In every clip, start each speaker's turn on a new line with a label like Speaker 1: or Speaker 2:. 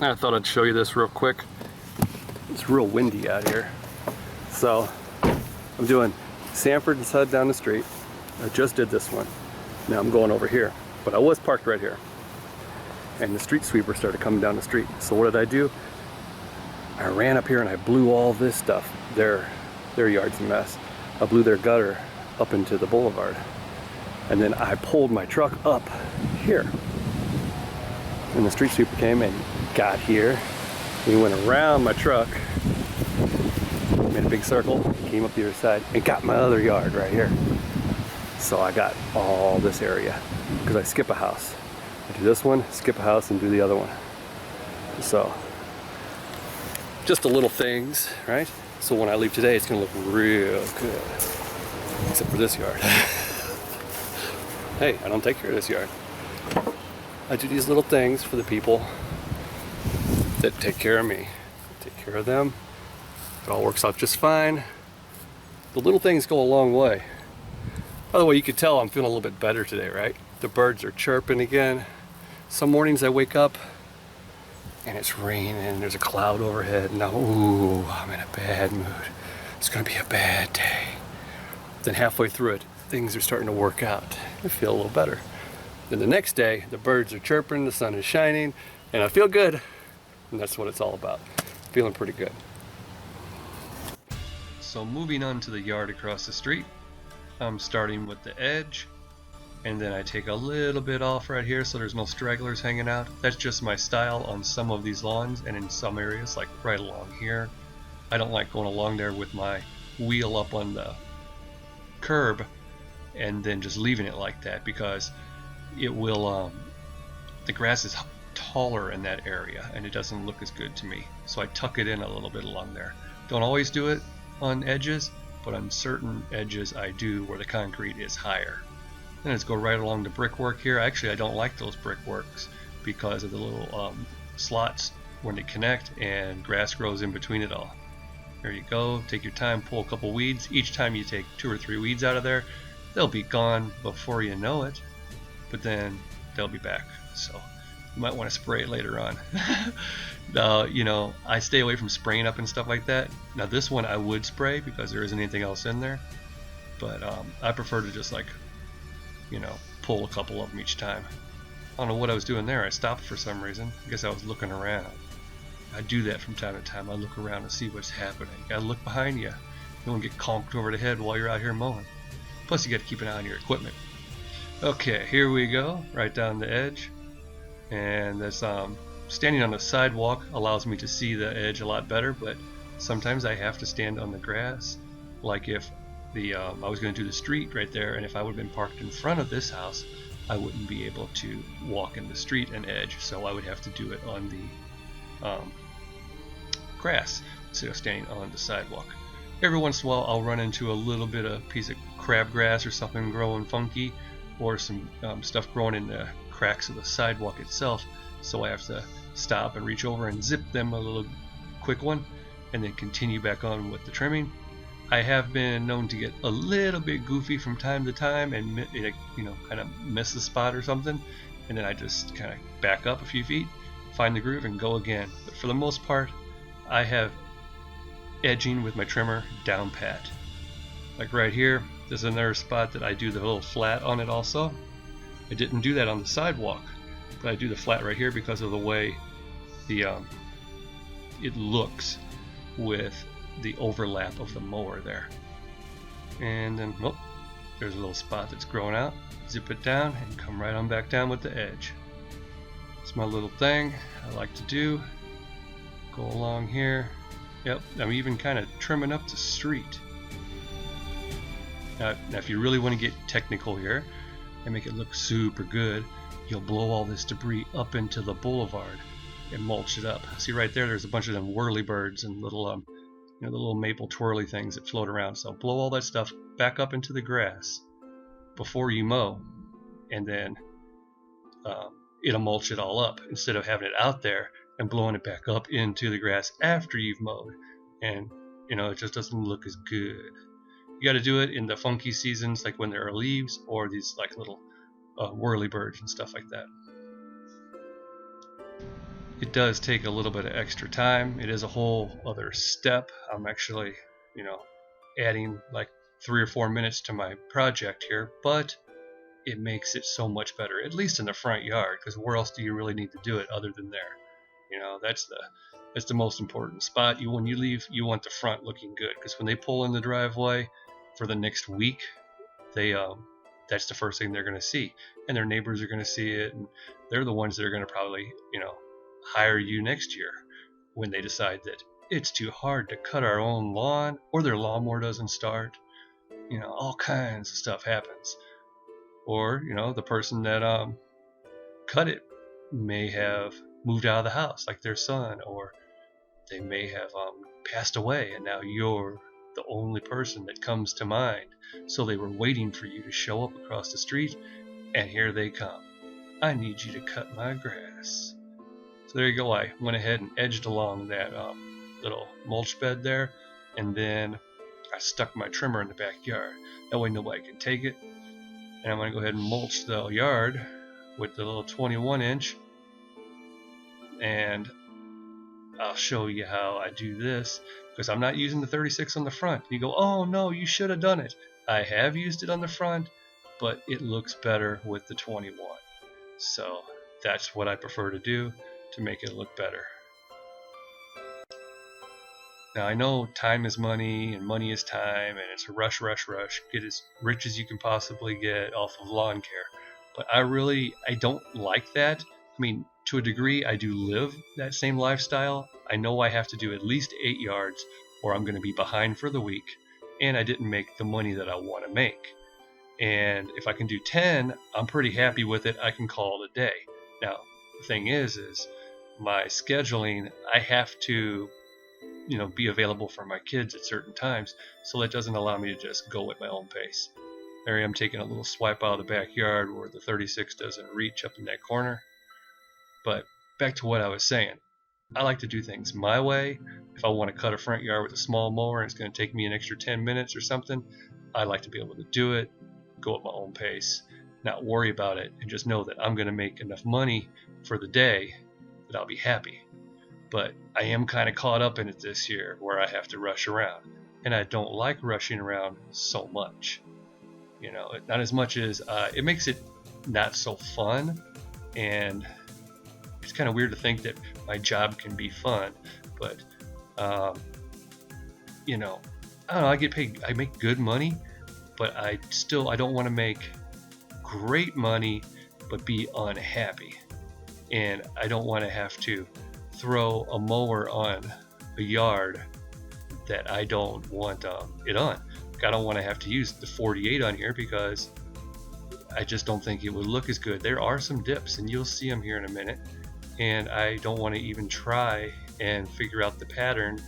Speaker 1: I thought I'd show you this real quick. It's real windy out here. So I'm doing Sanford and Sud down the street. I just did this one. Now I'm going over here, but I was parked right here. And the street sweeper started coming down the street. So what did I do? I ran up here and I blew all this stuff. Their yard's a mess. I blew their gutter up into the boulevard. And then I pulled my truck up here. And the street sweeper came and got here. We went around my truck, made a big circle, came up the other side, and got my other yard right here. So I got all this area because I skip a house. I do this one, skip a house, and do the other one. So just the little things, right? So when I leave today, it's gonna look real good. Except for this yard. Hey, I don't take care of this yard. I do these little things for the people that take care of me. I take care of them. It all works out just fine. The little things go a long way. By the way, you can tell I'm feeling a little bit better today, right? The birds are chirping again. Some mornings I wake up and it's raining and there's a cloud overhead and I'm in a bad mood. It's gonna be a bad day. Then halfway through it, things are starting to work out. I feel a little better. Then the next day, the birds are chirping, the sun is shining, and I feel good. And that's what it's all about. Feeling pretty good. So moving on to the yard across the street, I'm starting with the edge, and then I take a little bit off right here so there's no stragglers hanging out. That's just my style on some of these lawns and in some areas, like right along here. I don't like going along there with my wheel up on the curb and then just leaving it like that, because it will the grass is taller in that area and it doesn't look as good to me, so I tuck it in a little bit along there. Don't always do it on edges, but on certain edges I do where the concrete is higher. Then let's go right along the brickwork here. Actually, I don't like those brickworks because of the little slots when they connect and grass grows in between it all. There you go. Take your time, pull a couple weeds. Each time you take 2 or 3 weeds out of there, they'll be gone before you know it, but then they'll be back. So you might want to spray it later on. You know, I stay away from spraying up and stuff like that. Now this one I would spray because there isn't anything else in there, but I prefer to just, like, you know, pull a couple of them each time. I don't know what I was doing there. I stopped for some reason. I guess I was looking around. I do that from time to time. I look around and see what's happening. You gotta look behind you. You don't want to get conked over the head while you're out here mowing. Plus you gotta keep an eye on your equipment. Okay, here we go, right down the edge. And that's standing on the sidewalk allows me to see the edge a lot better, but sometimes I have to stand on the grass. Like if I was going to do the street right there, and if I would have been parked in front of this house, I wouldn't be able to walk in the street and edge, so I would have to do it on the grass instead of standing on the sidewalk. Every once in a while I'll run into a little bit of piece of crabgrass or something growing funky, or some stuff growing in the cracks of the sidewalk itself, so I have to stop and reach over and zip them a little quick one and then continue back on with the trimming. I have been known to get a little bit goofy from time to time and, you know, kind of miss the spot or something, and then I just kind of back up a few feet, find the groove, and go again. But for the most part, I have edging with my trimmer down pat. Like right here, there's another spot that I do the little flat on it also. I didn't do that on the sidewalk, but I do the flat right here because of the way the it looks with the overlap of the mower there. And then, oh, there's a little spot that's growing out. Zip it down and come right on back down with the edge. It's my little thing I like to do. Go along here. Yep, I'm even kind of trimming up the street. Now if you really want to get technical here and make it look super good, you'll blow all this debris up into the boulevard and mulch it up. See right there, there's a bunch of them whirlybirds and little you know, the little maple twirly things that float around. So blow all that stuff back up into the grass before you mow, and then it'll mulch it all up instead of having it out there and blowing it back up into the grass after you've mowed. And you know, it just doesn't look as good. You got to do it in the funky seasons, like when there are leaves or these like little whirly birds and stuff like that. It does take a little bit of extra time. It is a whole other step. I'm actually, adding like 3 or 4 minutes to my project here, but it makes it so much better, at least in the front yard, because where else do you really need to do it other than there? That's the most important spot. When you leave, you want the front looking good, because when they pull in the driveway for the next week, they that's the first thing they're going to see, and their neighbors are going to see it, and they're the ones that are going to probably hire you next year when they decide that it's too hard to cut our own lawn, or their lawnmower doesn't start. All kinds of stuff happens. Or the person that cut it may have moved out of the house, like their son, or they may have passed away, and now you're the only person that comes to mind. So they were waiting for you to show up across the street, and here they come. I need you to cut my grass. So there you go. I went ahead and edged along that little mulch bed there, and then I stuck my trimmer in the backyard. That way nobody can take it. And I'm going to go ahead and mulch the yard with the little 21-inch. And I'll show you how I do this, because I'm not using the 36 on the front. You go, oh no, you should have done it. I have used it on the front, but it looks better with the 21. So that's what I prefer to do to make it look better. Now I know time is money and money is time, and it's a rush. Get as rich as you can possibly get off of lawn care. But I don't like that. I mean, to a degree, I do live that same lifestyle. I know I have to do at least 8 yards or I'm going to be behind for the week, and I didn't make the money that I want to make. And if I can do 10, I'm pretty happy with it. I can call it a day. Now, the thing is my scheduling, I have to be available for my kids at certain times, so that doesn't allow me to just go at my own pace. There I am taking a little swipe out of the backyard where the 36 doesn't reach up in that corner. But back to what I was saying, I like to do things my way. If I want to cut a front yard with a small mower and it's going to take me an extra 10 minutes or something, I like to be able to do it, go at my own pace, not worry about it, and just know that I'm going to make enough money for the day that I'll be happy. But I am kind of caught up in it this year where I have to rush around, and I don't like rushing around so much. Not as much as it makes it not so fun, and it's kind of weird to think that my job can be fun, but I don't know, I get paid, I make good money, but I don't want to make great money but be unhappy, and I don't want to have to throw a mower on a yard that I don't want it on. I don't want to have to use the 48 on here because I just don't think it would look as good. There are some dips, and you'll see them here in a minute, and I don't want to even try and figure out the pattern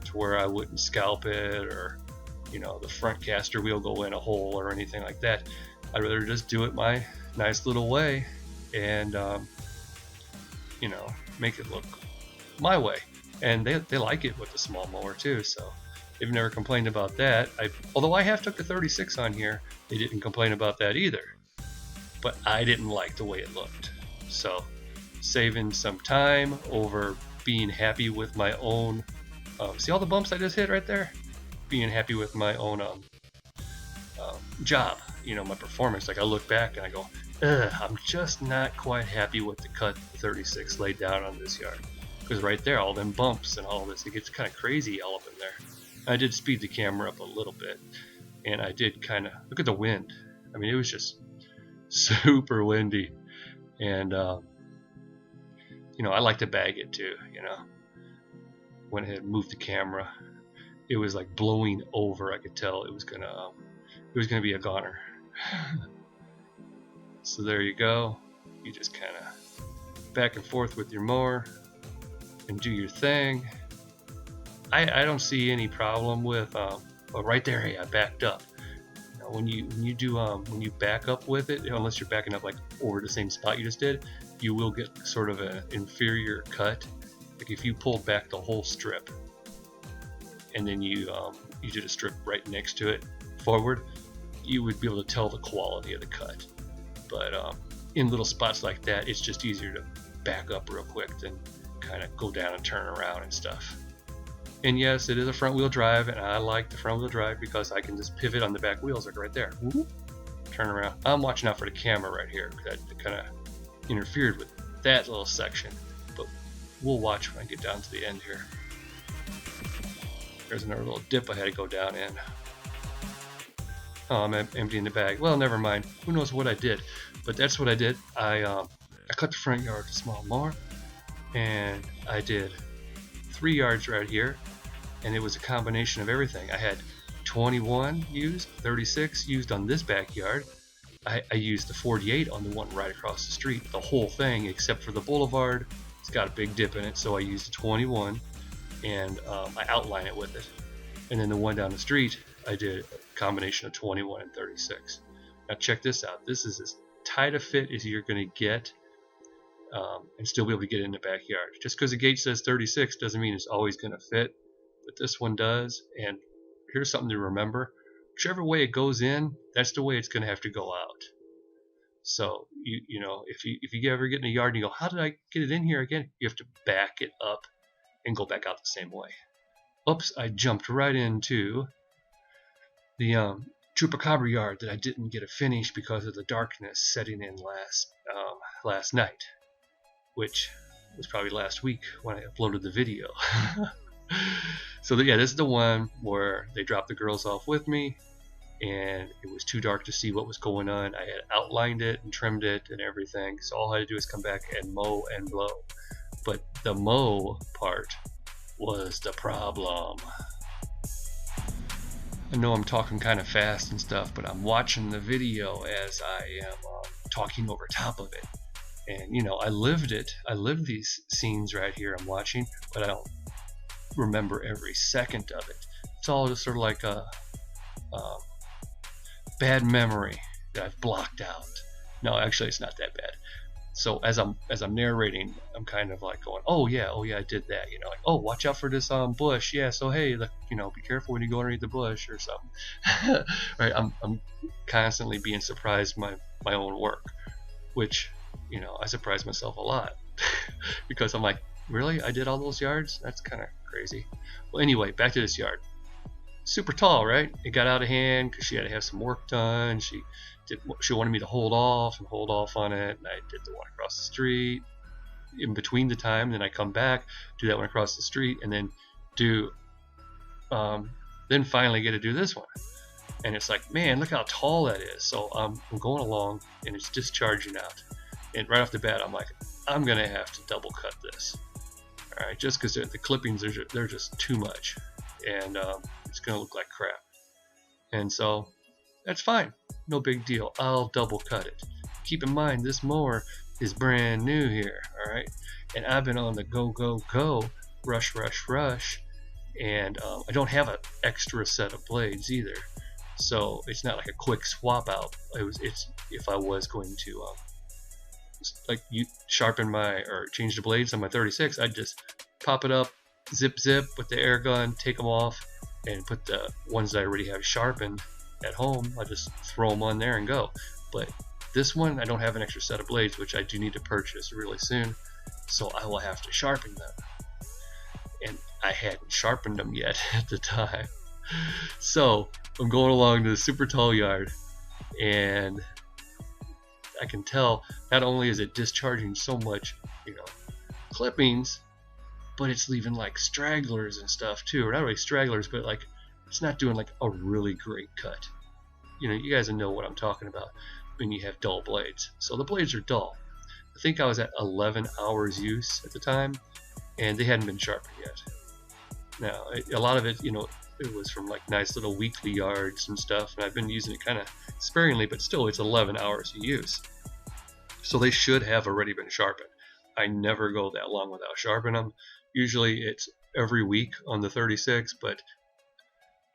Speaker 1: to where I wouldn't scalp it, or the front caster wheel go in a hole or anything like that. I'd rather just do it my nice little way and make it look my way. And they like it with the small mower too, so they've never complained about that. Although I have took the 36 on here, they didn't complain about that either, but I didn't like the way it looked. So saving some time over being happy with my own see all the bumps I just hit right there? Being happy with my own job, my performance. Like I look back and I go, I'm just not quite happy with the cut the 36 laid down on this yard. Because right there, all them bumps and all this, it gets kind of crazy all up in there. I did speed the camera up a little bit, and I did kind of look at the wind. I mean, it was just super windy, and I like to bag it too. Went ahead and moved the camera. It was like blowing over. I could tell it was gonna be a goner. So there you go. You just kind of back and forth with your mower and do your thing. I don't see any problem with but right there, hey, I backed up. When you back up with it, unless you're backing up like over the same spot you just did, you will get sort of an inferior cut. Like if you pulled back the whole strip and then you did a strip right next to it forward, you would be able to tell the quality of the cut. But in little spots like that, it's just easier to back up real quick than kind of go down and turn around and stuff. And yes, it is a front wheel drive, and I like the front wheel drive because I can just pivot on the back wheels like right there. Whoop, turn around. I'm watching out for the camera right here because that kind of interfered with that little section, but we'll watch when I get down to the end here. There's another little dip I had to go down in. Oh, I'm emptying the bag. Well, never mind. Who knows what I did, but that's what I did. I cut the front yard with a small mower, and I did 3 yards right here, and it was a combination of everything. I had 21 used, 36 used on this backyard. I used the 48 on the one right across the street, the whole thing except for the boulevard. It's got a big dip in it, so I used the 21, and I outline it with it. And then the one down the street, I did a combination of 21 and 36. Now check this out. This is as tight a fit as you're going to get, and still be able to get in the backyard. Just because the gate says 36 doesn't mean it's always going to fit, but this one does. And here's something to remember: whichever way it goes in, that's the way it's going to have to go out. So you know, if you ever get in a yard and you go, how did I get it in here again? You have to back it up and go back out the same way. Oops, I jumped right into the chupacabra yard that I didn't get a finish because of the darkness setting in last night, which was probably last week when I uploaded the video. So yeah, this is the one where they dropped the girls off with me, and it was too dark to see what was going on. I had outlined it and trimmed it and everything, so all I had to do is come back and mow and blow. But the mow part was the problem. I know I'm talking kind of fast and stuff, but I'm watching the video as I am talking over top of it. And you know, I lived it. I lived these scenes right here I'm watching, but I don't remember every second of it. It's all just sort of like a bad memory that I've blocked out. No, actually, it's not that bad. So as I'm narrating, I'm kind of like going, oh yeah, I did that. You know, like, oh, watch out for this bush. Yeah, so hey, you know, be careful when you go underneath the bush or something. Right? I'm constantly being surprised by my own work, which, you know, I surprise myself a lot because I'm like, really? I did all those yards? That's kind of crazy. Well, anyway, back to this yard. Super tall, right? It got out of hand because she had to have some work done. She wanted me to hold off on it, and I did the one across the street in between the time. Then I come back, do that one across the street, and then then finally get to do this one. And it's like, man, look how tall that is. So I'm going along, and it's discharging out. And right off the bat, I'm like, I'm gonna have to double cut this. All right, just because the clippings they're just too much, and it's gonna look like crap. And so that's fine, no big deal. I'll double cut it. Keep in mind, this mower is brand new here, all right? And I've been on the go, rush, and I don't have an extra set of blades either, so it's not like a quick swap out. It's if I was going to like you sharpen or change the blades on my 36, I'd just pop it up, zip with the air gun, take them off, and put the ones that I already have sharpened at home. I just throw them on there and go. But this one, I don't have an extra set of blades, which I do need to purchase really soon, so I will have to sharpen them. And I hadn't sharpened them yet at the time. So I'm going along to the super tall yard, and I can tell not only is it discharging so much, you know, clippings, but it's leaving like stragglers and stuff too. Or not really stragglers, but like it's not doing like a really great cut. You know, you guys know what I'm talking about when you have dull blades. So the blades are dull. I think I was at 11 hours use at the time, and they hadn't been sharpened yet. Now, a lot of it, you know, it was from like nice little weekly yards and stuff, and I've been using it kind of sparingly, but still it's 11 hours of use. So they should have already been sharpened. I never go that long without sharpening them. Usually it's every week on the 36, but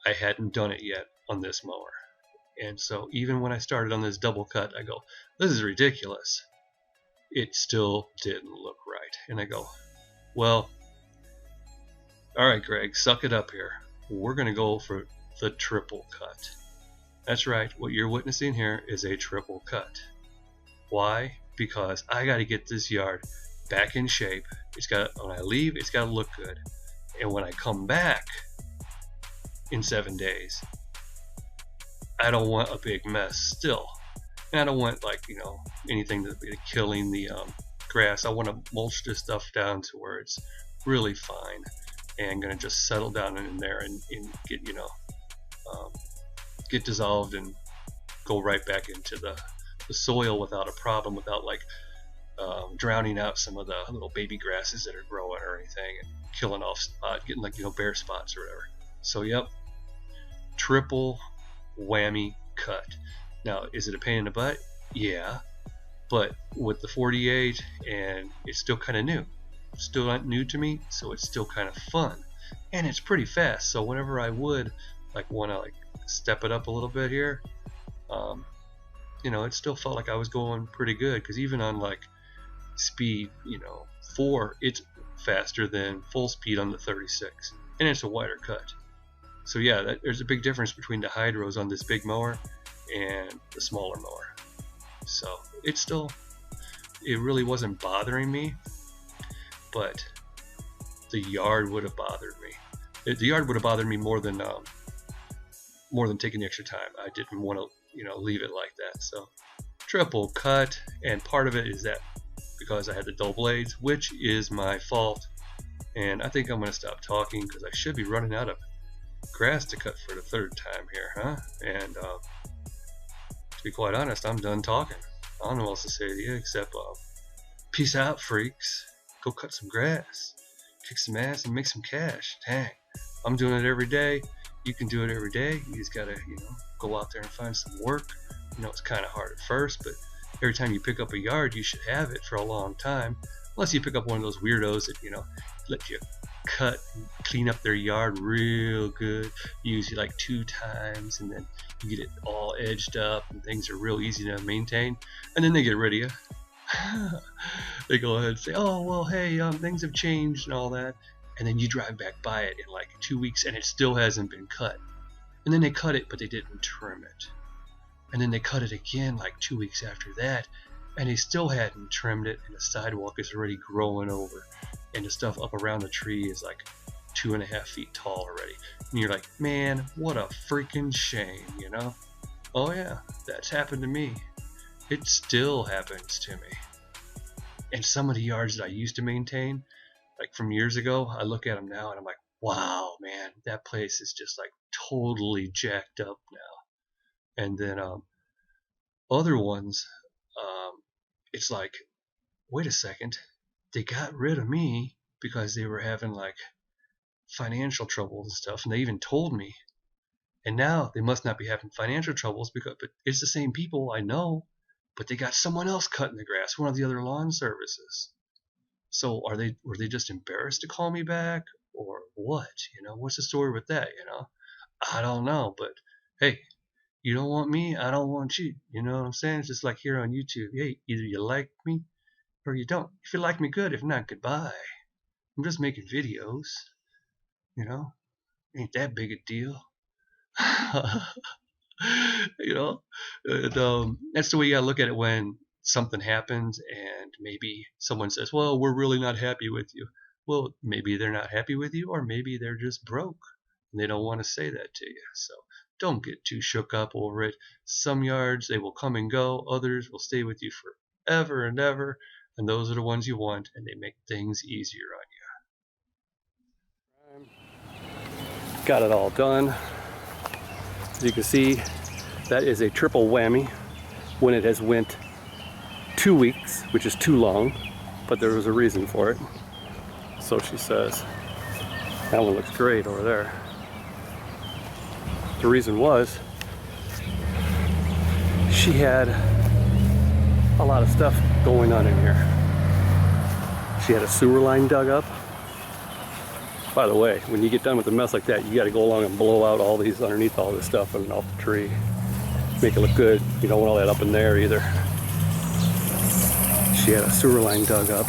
Speaker 1: I hadn't done it yet on this mower. And so even when I started on this double cut, I go, this is ridiculous. It still didn't look right. And I go, well, all right, Greg, suck it up here. We're going to go for the triple cut. That's right. What you're witnessing here is a triple cut. Why? Because I got to get this yard back in shape. It's got, when I leave, it's got to look good. And when I come back in 7 days, I don't want a big mess still. And I don't want, like, you know, anything to be killing the grass. I want to mulch this stuff down to where it's really fine and gonna just settle down in there and get, you know, get dissolved and go right back into the soil without a problem, without like drowning out some of the little baby grasses that are growing or anything and killing off getting, like, you know, bare spots or whatever. So yep, triple whammy cut. Now, is it a pain in the butt? Yeah, but with the 48, and it's still kind of new. Still not new to me, so it's still kind of fun, and it's pretty fast. So whenever I would like want to like step it up a little bit here, you know, it still felt like I was going pretty good, because even on like speed, you know, 4, it's faster than full speed on the 36, and it's a wider cut. So yeah, there's a big difference between the hydros on this big mower and the smaller mower. So it's still, it really wasn't bothering me, but the yard would have bothered me. The yard would have bothered me more than taking the extra time. I didn't want to, you know, leave it like that. So triple cut, and part of it is that because I had the dull blades, which is my fault. And I think I'm going to stop talking because I should be running out of grass to cut for the 3rd time here, huh? And to be quite honest, I'm done talking. I don't know what else to say to you except peace out, freaks. Go cut some grass, kick some ass, and make some cash. Dang, I'm doing it every day. You can do it every day. You just gotta, you know, go out there and find some work. You know, it's kind of hard at first, but every time you pick up a yard, you should have it for a long time. Unless you pick up one of those weirdos that, you know, let you cut and clean up their yard real good, usually like 2 times, and then you get it all edged up and things are real easy to maintain, and then they get rid of you. They go ahead and say, oh well, hey, things have changed and all that, and then you drive back by it in like 2 weeks and it still hasn't been cut, and then they cut it but they didn't trim it, and then they cut it again like 2 weeks after that and they still hadn't trimmed it, and the sidewalk is already growing over, and the stuff up around the tree is like 2.5 feet tall already, and you're like, man, what a freaking shame, you know? Oh yeah, that's happened to me. It still happens to me. And some of the yards that I used to maintain, like from years ago, I look at them now and I'm like, wow, man, that place is just like totally jacked up now. And then other ones, it's like, wait a second, they got rid of me because they were having like financial troubles and stuff, and they even told me. And now they must not be having financial troubles but it's the same people I know, but they got someone else cutting the grass, one of the other lawn services. So were they just embarrassed to call me back, or what? You know, what's the story with that? You know, I don't know, but hey, you don't want me, I don't want you. You know what I'm saying? It's just like here on YouTube. Hey, either you like me or you don't. If you like me, good. If not, goodbye. I'm just making videos. You know, ain't that big a deal. You know, and, that's the way you gotta look at it when something happens and maybe someone says, well, we're really not happy with you. Well, maybe they're not happy with you, or maybe they're just broke and they don't want to say that to you. So don't get too shook up over it. Some yards, they will come and go. Others will stay with you forever and ever, and those are the ones you want, and they make things easier on you. Got it all done. As you can see, that is a triple whammy when it has went 2 weeks, which is too long, but there was a reason for it. So she says, that one looks great over there. The reason was she had a lot of stuff going on in here. She had a sewer line dug up. By the way, when you get done with a mess like that, you got to go along and blow out all these underneath all this stuff and off the tree. Make it look good. You don't want all that up in there either. She had a sewer line dug up.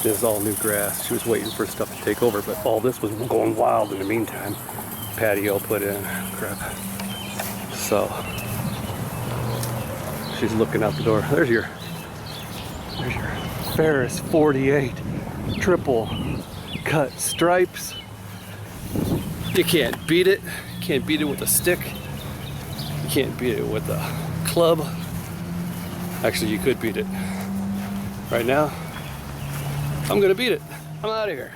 Speaker 1: This is all new grass. She was waiting for stuff to take over, but all this was going wild in the meantime. Patio put in, crap. So she's looking out the door. There's your
Speaker 2: Ferris 48 triple cut stripes. You can't beat it. You can't beat it with a stick. You can't beat it with a club. Actually, you could beat it. Right now, I'm gonna beat it. I'm out of here.